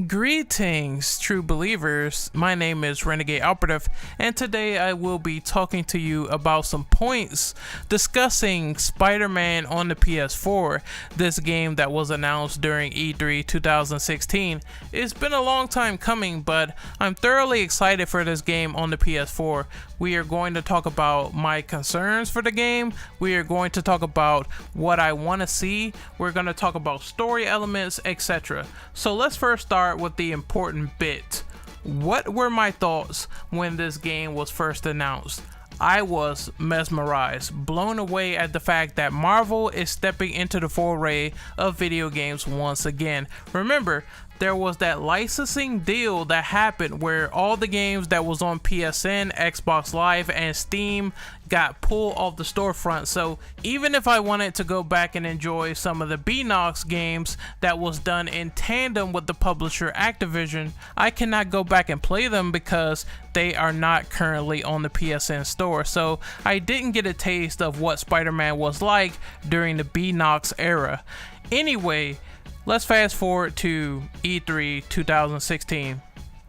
Greetings, true believers. My name is Renegade Operative, and today I will be talking to you about some points discussing Spider-Man on the PS4, this game that was announced during E3 2016. It's been a long time coming, but I'm thoroughly excited for this game on the PS4. We are going to talk about my concerns for the game. We are going to talk about what I want to see. We're going to talk about story elements, etc. So let's first start with the important bit. What were my thoughts when this game was first announced? I was mesmerized, blown away at the fact that Marvel is stepping into the foray of video games once again. Remember, there was that licensing deal that happened where all the games that was on PSN, Xbox Live, and Steam got pulled off the storefront. So even if I wanted to go back and enjoy some of the Beanox games that was done in tandem with the publisher Activision, I cannot go back and play them because they are not currently on the PSN store. So I didn't get a taste of what Spider-Man was like during the Beanox era. Anyway, let's fast forward to E3 2016.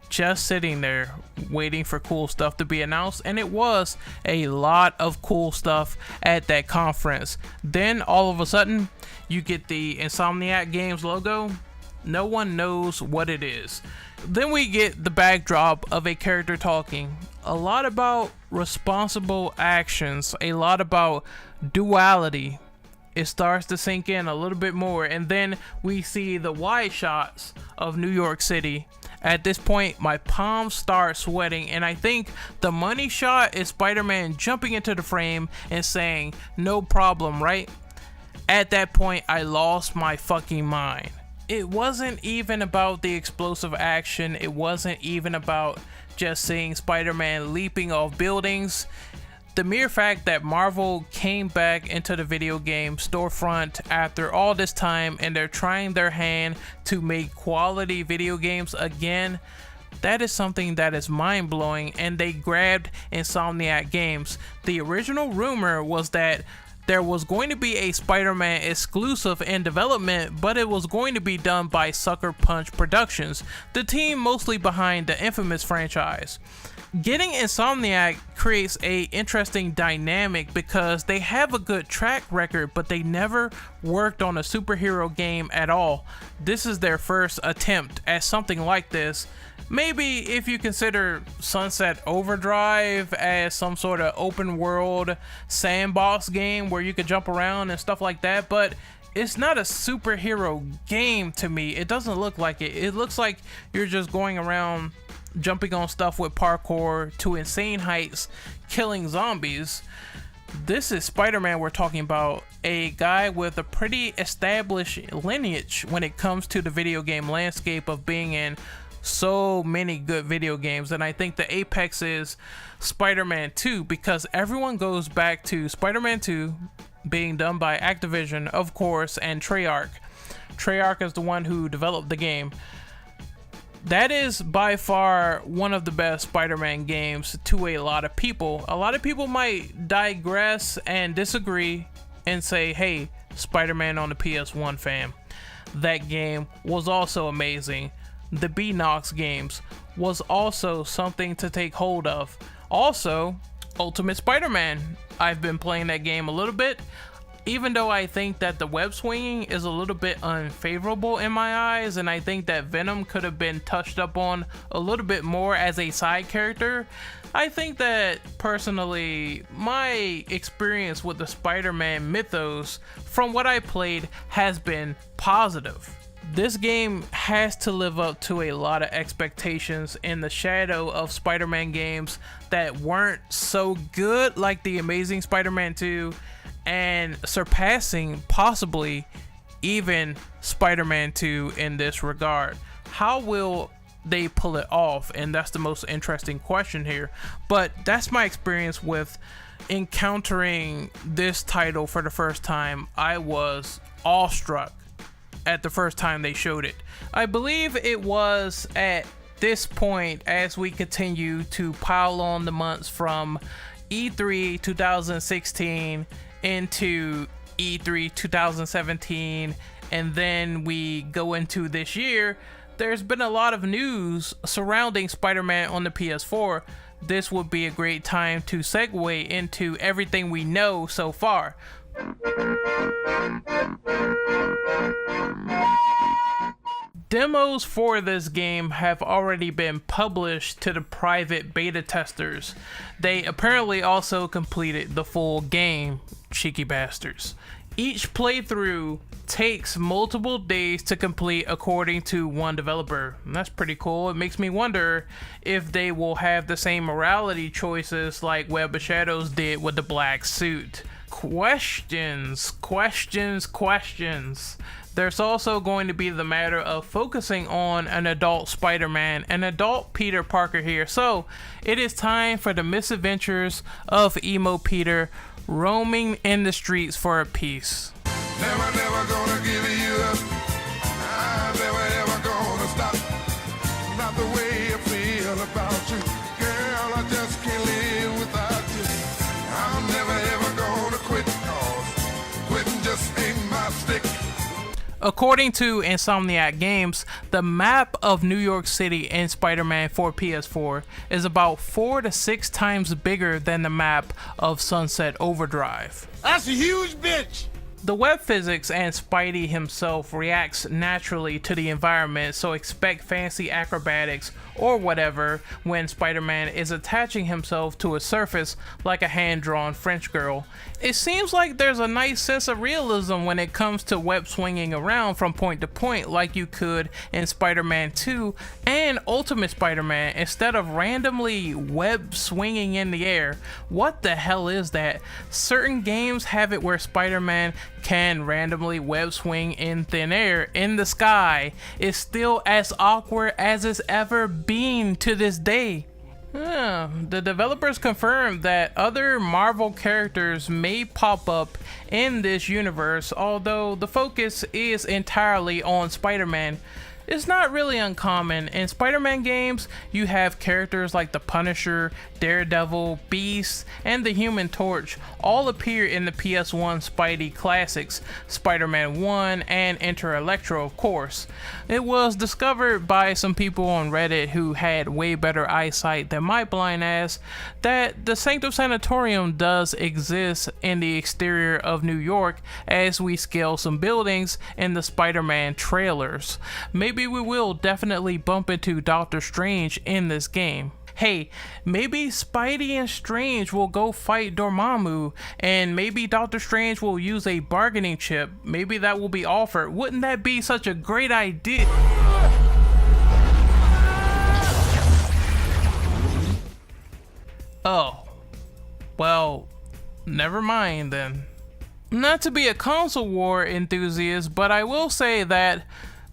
Just sitting there waiting for cool stuff to be announced, and it was a lot of cool stuff at that conference. Then all of a sudden you get the Insomniac Games logo. No one knows what it is. Then we get the backdrop of a character talking a lot about responsible actions, a lot about duality. It starts to sink in a little bit more, and then we see the wide shots of New York City. At this point, my palms start sweating, and I think the money shot is Spider-Man jumping into the frame and saying, "No problem, right?" At that point, I lost my fucking mind. It wasn't even about the explosive action. It wasn't even about just seeing Spider-Man leaping off buildings. The mere fact that Marvel came back into the video game storefront after all this time and they're trying their hand to make quality video games again, that is something that is mind-blowing, and they grabbed Insomniac Games. The original rumor was that there was going to be a Spider-Man exclusive in development, but it was going to be done by Sucker Punch Productions, the team mostly behind the infamous franchise. Getting Insomniac creates a interesting dynamic because they have a good track record, but they never worked on a superhero game at all. This is their first attempt at something like this. Maybe if you consider Sunset Overdrive as some sort of open world sandbox game where you could jump around and stuff like that, but it's not a superhero game to me. It doesn't look like it. It looks like you're just going around jumping on stuff with parkour to insane heights, killing zombies. This is Spider-Man we're talking about, a guy with a pretty established lineage when it comes to the video game landscape of being in so many good video games. And I think the apex is Spider-Man 2, because everyone goes back to Spider-Man 2 being done by Activision, of course, and Treyarch. Treyarch is the one who developed the game. That is by far one of the best Spider-Man games to a lot of people. A lot of people might digress and disagree and say, hey, Spider-Man on the PS1 fam. That game was also amazing. The Beanox games was also something to take hold of. Also, Ultimate Spider-Man. I've been playing that game a little bit. Even though I think that the web swinging is a little bit unfavorable in my eyes, and I think that Venom could have been touched up on a little bit more as a side character, I think that personally my experience with the Spider-Man mythos from what I played has been positive. This game has to live up to a lot of expectations in the shadow of Spider-Man games that weren't so good, like the Amazing Spider-Man 2, and surpassing possibly even Spider-Man 2 in this regard. How will they pull it off? And that's the most interesting question here. But that's my experience with encountering this title for the first time. I was awestruck at the first time they showed it. I believe it was at this point, as we continue to pile on the months from E3 2016 into E3 2017, and then we go into this year, there's been a lot of news surrounding Spider-Man on the PS4. This would be a great time to segue into everything we know so far. Demos for this game have already been published to the private beta testers. They apparently also completed the full game, cheeky bastards. Each playthrough takes multiple days to complete according to one developer. And that's pretty cool. It makes me wonder if they will have the same morality choices like Web of Shadows did with the black suit. Questions. There's also going to be the matter of focusing on an adult Spider-Man, an adult Peter Parker here. So it is time for the misadventures of Emo Peter roaming in the streets for a piece. Never gonna give you up. I'm never gonna stop. Not the way I feel about you. Girl, I just can't live without you. I'm never ever gonna quit, 'cause quitting just ain't my stick. According to Insomniac Games, the map of New York City in Spider-Man for PS4 is about 4 to 6 times bigger than the map of Sunset Overdrive. That's a huge bitch. The web physics and Spidey himself reacts naturally to the environment, so expect fancy acrobatics or whatever when Spider-Man is attaching himself to a surface like a hand-drawn French girl. It seems like there's a nice sense of realism when it comes to web swinging around from point to point like you could in Spider-Man 2 and Ultimate Spider-Man instead of randomly web swinging in the air. What the hell is that? Certain games have it where Spider-Man can randomly web swing in thin air in the sky. It's still as awkward as it's ever been to this day. The developers confirmed that other Marvel characters may pop up in this universe, although the focus is entirely on Spider-Man. It's not really uncommon. In Spider-Man games, you have characters like the Punisher, Daredevil, Beast, and the Human Torch all appear in the PS1 Spidey classics, Spider-Man 1 and Enter Electro, of course. It was discovered by some people on Reddit who had way better eyesight than my blind ass that the Sanctum Sanatorium does exist in the exterior of New York as we scale some buildings in the Spider-Man trailers. Maybe we will definitely bump into Doctor Strange in this game. Hey, maybe Spidey and Strange will go fight Dormammu, and maybe Doctor Strange will use a bargaining chip. Maybe that will be offered. Wouldn't that be such a great idea? Oh, well, never mind then. Not to be a console war enthusiast, but I will say that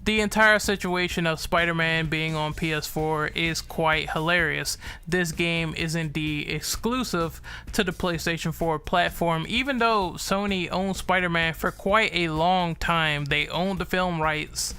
the entire situation of Spider-Man being on PS4 is quite hilarious. This game is indeed exclusive to the PlayStation 4 platform, even though Sony owned Spider-Man for quite a long time. They owned the film rights.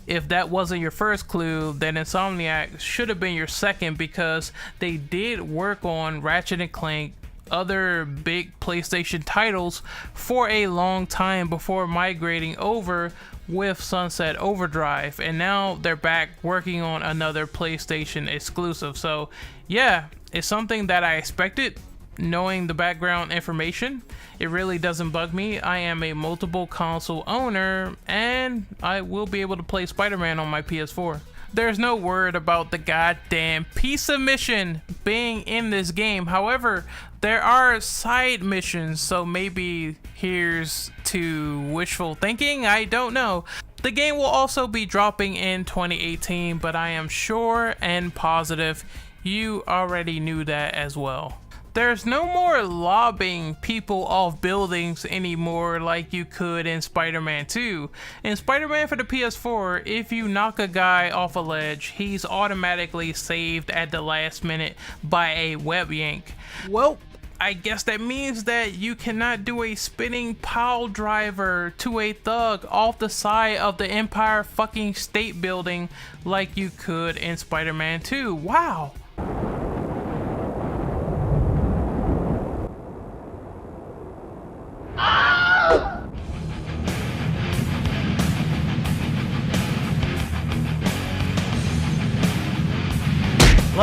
If that wasn't your first clue, then Insomniac should have been your second, because they did work on Ratchet & Clank, other big PlayStation titles for a long time before migrating over with Sunset Overdrive, and now they're back working on another PlayStation exclusive. So yeah, it's something that I expected. Knowing the background information, it really doesn't bug me. I am a multiple console owner and I will be able to play Spider-Man on my PS4. There's no word about the goddamn piece of mission being in this game. However, there are side missions, so maybe here's to wishful thinking, I don't know. The game will also be dropping in 2018, but I am sure and positive you already knew that as well. There's no more lobbing people off buildings anymore like you could in Spider-Man 2. In Spider-Man for the PS4, if you knock a guy off a ledge, he's automatically saved at the last minute by a web yank. Well, I guess that means that you cannot do a spinning pile driver to a thug off the side of the Empire fucking State Building like you could in Spider-Man 2. Wow.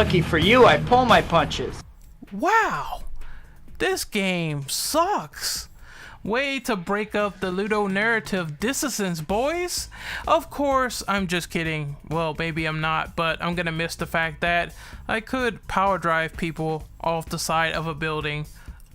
Lucky for you, I pull my punches. Wow, this game sucks. Way to break up the ludonarrative dissonance, boys. Of course, I'm just kidding. Well, maybe I'm not, but I'm gonna miss the fact that I could power drive people off the side of a building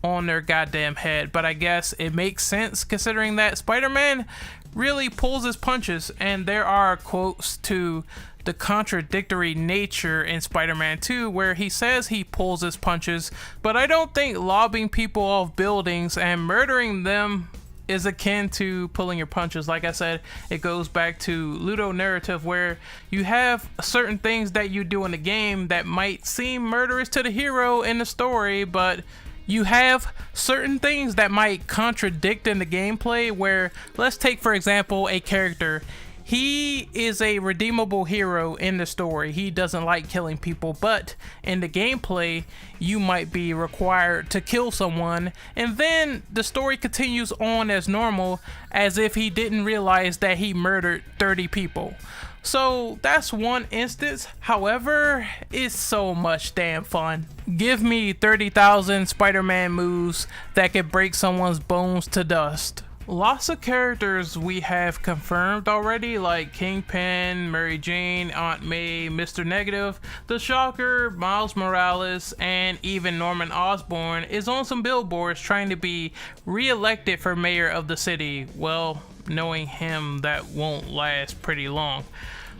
on their goddamn head. But I guess it makes sense considering that Spider-Man really pulls his punches, and there are quotes to the contradictory nature in Spider-Man 2 where he says he pulls his punches, but I don't think lobbing people off buildings and murdering them is akin to pulling your punches. Like I said, it goes back to ludonarrative where you have certain things that you do in the game that might seem murderous to the hero in the story, but you have certain things that might contradict in the gameplay where, let's take for example a character. He is a redeemable hero in the story. He doesn't like killing people, but in the gameplay, you might be required to kill someone, and then the story continues on as normal, as if he didn't realize that he murdered 30 people. So that's one instance. However, it's so much damn fun. Give me 30,000 Spider-Man moves that could break someone's bones to dust. Lots of characters we have confirmed already, like Kingpin, Mary Jane, Aunt May, Mr. Negative, the Shocker, Miles Morales, and even Norman Osborn is on some billboards trying to be re-elected for mayor of the city. Well, knowing him, that won't last pretty long.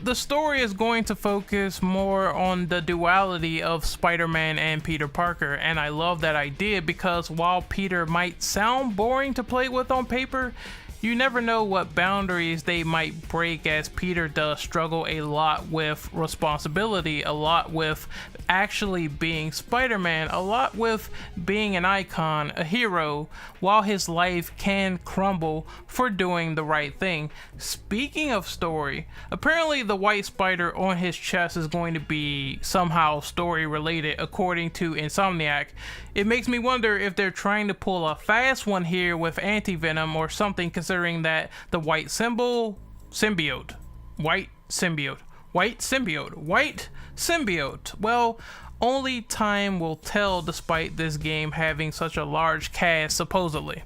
The story is going to focus more on the duality of Spider-Man and Peter Parker, and I love that idea because while Peter might sound boring to play with on paper, you never know what boundaries they might break, as Peter does struggle a lot with responsibility, a lot with actually being Spider-Man, a lot with being an icon, a hero, while his life can crumble for doing the right thing. Speaking of story, apparently the white spider on his chest is going to be somehow story related according to Insomniac. It makes me wonder if they're trying to pull a fast one here with anti-venom or something, considering that the white symbiote. Well, only time will tell despite this game having such a large cast supposedly.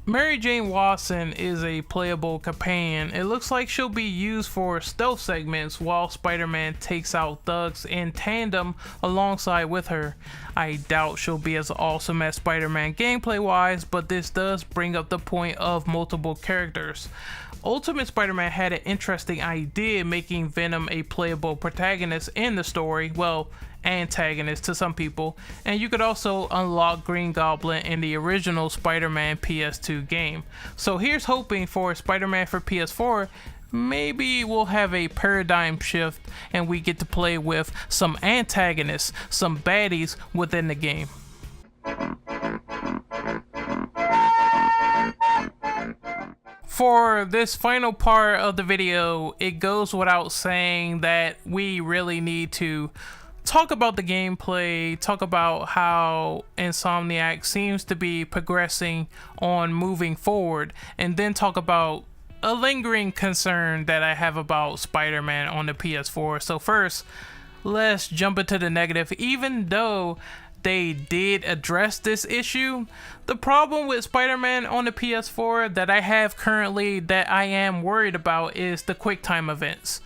Mary Jane Watson is a playable companion. It looks like she'll be used for stealth segments while Spider-Man takes out thugs in tandem alongside with her. I doubt she'll be as awesome as Spider-Man gameplay wise, but this does bring up the point of multiple characters. Ultimate Spider-Man had an interesting idea making Venom a playable protagonist in the story, well, antagonist to some people, and you could also unlock Green Goblin in the original Spider-Man PS2 game. So here's hoping for Spider-Man for PS4. Maybe we'll have a paradigm shift and we get to play with some antagonists, some baddies within the game. For this final part of the video, it goes without saying that we really need to talk about the gameplay, talk about how Insomniac seems to be progressing on moving forward, and then talk about a lingering concern that I have about Spider-Man on the PS4. So first, let's jump into the negative. Even though they did address this issue, the problem with Spider-Man on the PS4 that I have currently that I am worried about is the QuickTime events.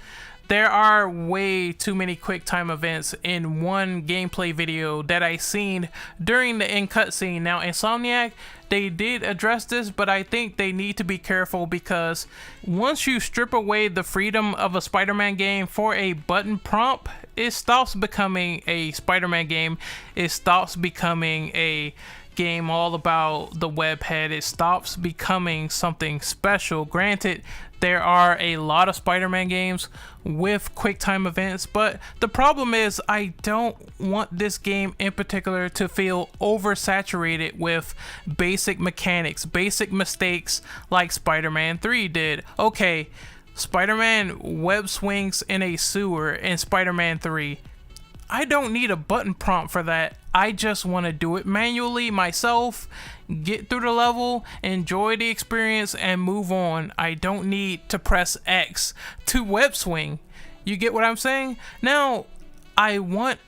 There are way too many QuickTime events in one gameplay video that I seen during the end cutscene. Now, Insomniac, they did address this, but I think they need to be careful because once you strip away the freedom of a Spider-Man game for a button prompt, it stops becoming a Spider-Man game. It stops becoming a game all about the webhead. It stops becoming something special. Granted, there are a lot of Spider-Man games with QuickTime events, but the problem is I don't want this game in particular to feel oversaturated with basic mechanics, basic mistakes like Spider-Man 3 did. Okay, Spider-Man web swings in a sewer in Spider-Man 3. I don't need a button prompt for that. I just want to do it manually myself, get through the level, enjoy the experience, and move on. I don't need to press X to web swing. You get what I'm saying? Now, I want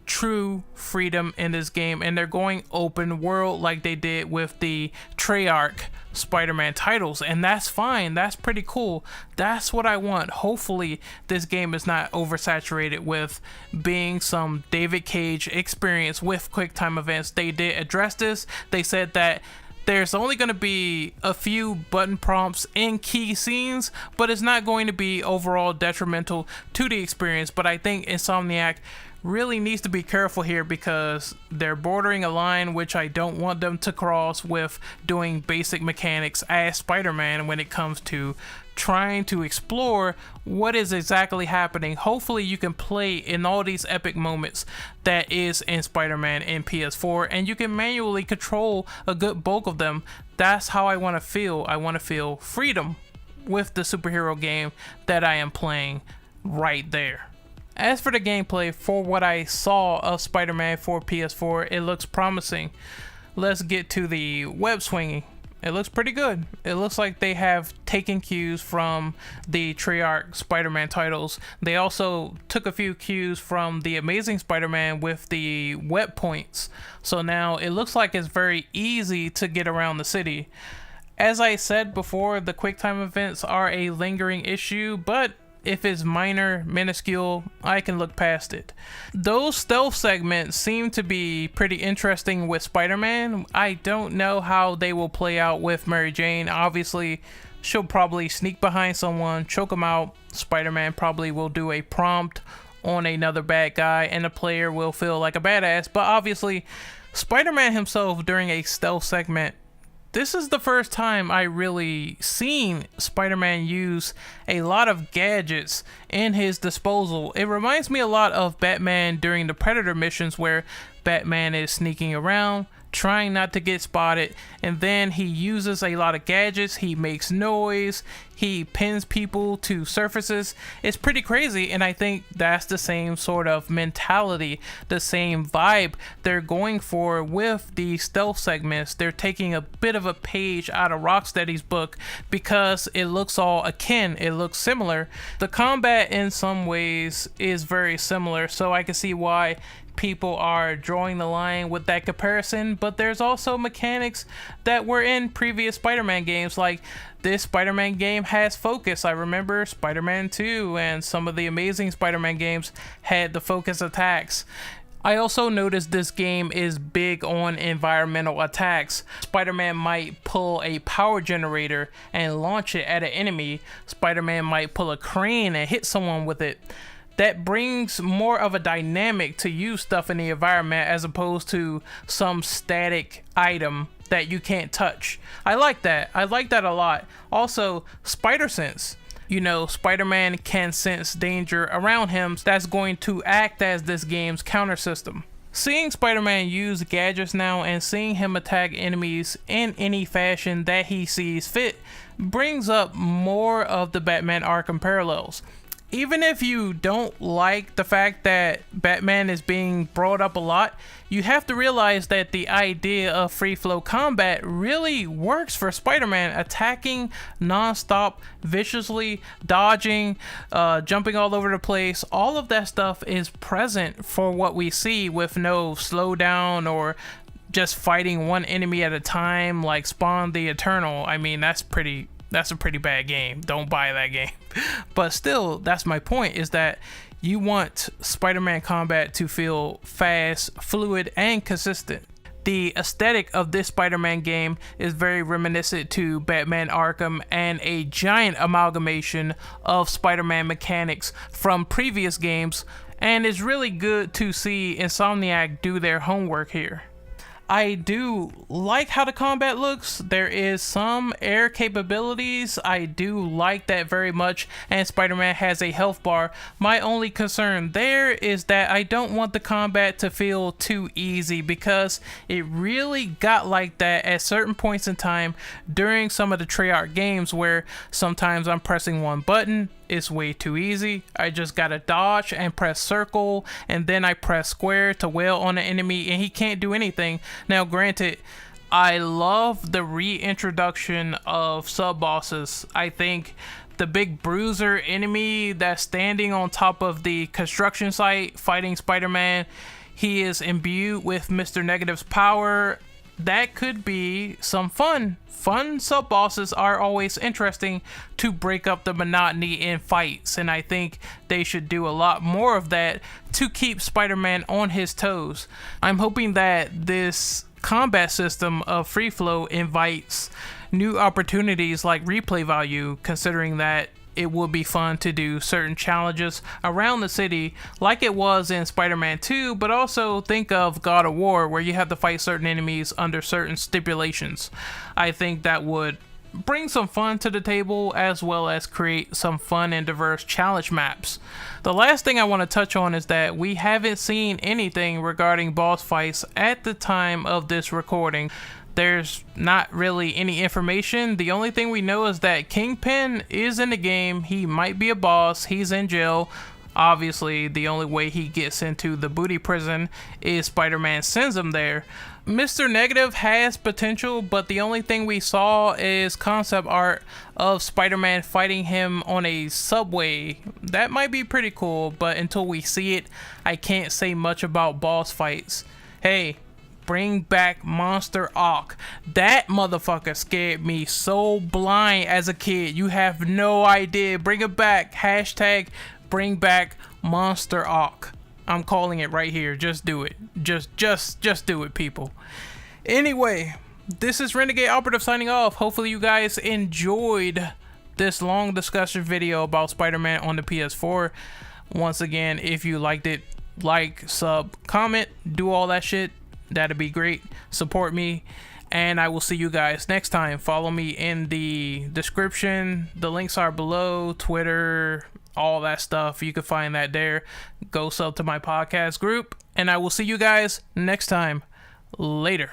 true freedom in this game, and they're going open world like they did with the Treyarch Spider-Man titles, and that's fine. That's pretty cool. That's what I want. Hopefully this game is not oversaturated with being some David Cage experience with quick time events. They did address this. They said that there's only going to be a few button prompts in key scenes, but it's not going to be overall detrimental to the experience. But I think Insomniac really needs to be careful here, because they're bordering a line which I don't want them to cross with doing basic mechanics as Spider-Man when it comes to trying to explore what is exactly happening. Hopefully you can play in all these epic moments that is in Spider-Man in PS4, and you can manually control a good bulk of them. That's how I want to feel. I want to feel freedom with the superhero game that I am playing right there. As for the gameplay, for what I saw of Spider-Man for PS4, it looks promising. Let's get to the web swinging. It looks pretty good. It looks like they have taken cues from the Treyarch Spider-Man titles. They also took a few cues from the Amazing Spider-Man with the web points. So now it looks like it's very easy to get around the city. As I said before, the QuickTime events are a lingering issue, but if it's minor, minuscule, I can look past it. Those stealth segments seem to be pretty interesting with Spider-Man. I don't know how they will play out with Mary Jane. Obviously, she'll probably sneak behind someone, choke him out. Spider-Man probably will do a prompt on another bad guy, and the player will feel like a badass. But obviously, Spider-Man himself during a stealth segment, this is the first time I really seen Spider-Man use a lot of gadgets in his disposal. It reminds me a lot of Batman during the Predator missions, where Batman is sneaking around, trying not to get spotted, and then he uses a lot of gadgets. He makes noise, he pins people to surfaces. It's pretty crazy, and I think that's the same sort of mentality, the same vibe they're going for with the stealth segments. They're taking a bit of a page out of Rocksteady's book because it looks all akin, it looks similar. The combat in some ways is very similar, so I can see why people are drawing the line with that comparison. But there's also mechanics that were in previous Spider-Man games. Like, this Spider-Man game has focus. I remember Spider-Man 2 and some of the Amazing Spider-Man games had the focus attacks. I also noticed this game is big on environmental attacks. Spider-Man might pull a power generator and launch it at an enemy. Spider-Man might pull a crane and hit someone with it. That brings more of a dynamic to use stuff in the environment as opposed to some static item that you can't touch. I like that. I like that a lot. Also, Spider Sense. You know, Spider-Man can sense danger around him. That's going to act as this game's counter system. Seeing Spider-Man use gadgets now and seeing him attack enemies in any fashion that he sees fit brings up more of the Batman Arkham parallels. Even if you don't like the fact that Batman is being brought up a lot, you have to realize that the idea of free flow combat really works for Spider-Man. Attacking non-stop, viciously, dodging, jumping all over the place, all of that stuff is present for what we see with no slowdown or just fighting one enemy at a time like Spawn the Eternal. I mean, that's a pretty bad game. Don't buy that game. But still, that's my point, is that you want Spider-Man combat to feel fast, fluid, and consistent. The aesthetic of this Spider-Man game is very reminiscent to Batman Arkham and a giant amalgamation of Spider-Man mechanics from previous games, and it's really good to see Insomniac do their homework here. I do like how the combat looks. There is some air capabilities. I do like that very much, and Spider-Man has a health bar. My only concern there is that I don't want the combat to feel too easy, because it really got like that at certain points in time during some of the Treyarch games, where sometimes I'm pressing one button, it's way too easy. I just gotta dodge and press circle, and then I press square to wail on the enemy, and he can't do anything. Now, granted, I love the reintroduction of sub-bosses. I think the big bruiser enemy that's standing on top of the construction site fighting Spider-Man, he is imbued with Mr. Negative's power. That could be some fun. Fun sub-bosses are always interesting to break up the monotony in fights, and I think they should do a lot more of that to keep Spider-Man on his toes. I'm hoping that this combat system of free flow invites new opportunities like replay value, considering that it would be fun to do certain challenges around the city like it was in Spider-Man 2, but also think of God of War, where you have to fight certain enemies under certain stipulations. I think that would bring some fun to the table, as well as create some fun and diverse challenge maps. The last thing I want to touch on is that we haven't seen anything regarding boss fights at the time of this recording. There's not really any information. The only thing we know is that Kingpin is in the game. He might be a boss. He's in jail. Obviously, the only way he gets into the booty prison is Spider-Man sends him there. Mr. Negative has potential, but the only thing we saw is concept art of Spider-Man fighting him on a subway. That might be pretty cool, but until we see it, I can't say much about boss fights. Hey, bring back Monster Ock. That motherfucker scared me so blind as a kid. You have no idea. Bring it back. Hashtag bring back Monster Ock. I'm calling it right here. Just do it. Just do it, people. Anyway, this is Renegade Operative signing off. Hopefully you guys enjoyed this long discussion video about Spider-Man on the PS4. Once again, if you liked it, like, sub, comment, do all that shit. That'd be great. Support me, and I will see you guys next time. Follow me in the description. The links are below. Twitter, all that stuff. You can find that there. Go sub to my podcast group, and I will see you guys next time. Later.